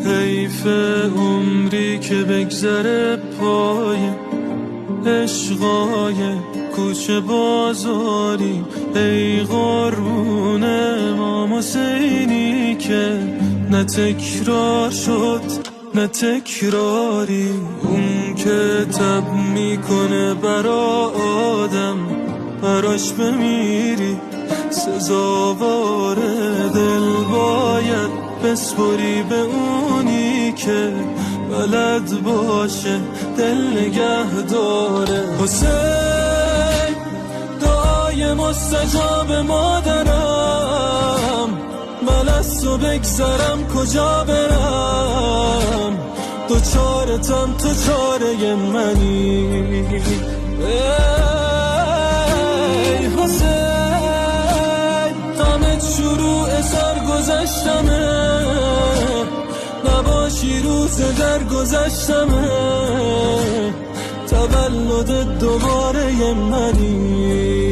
حیف عمری که بگذره پای عشقای کوچه بازاری. ای قربون امام حسینی که نه تکرار شد نه تکراری. اون که تب میکنه برا آدم براش بمیری سزاواره. دل باید بسپری به اونی که بلد باشه دل نگه داره. حسین دعای مستجاب مادرم، من از تو بگذرم کجا برم؟ دوچارتم تو چاره منی. ای حسین غمت شروع سرگذشتمه، نباشی روز در گذشتمه. تولد دوباره منی.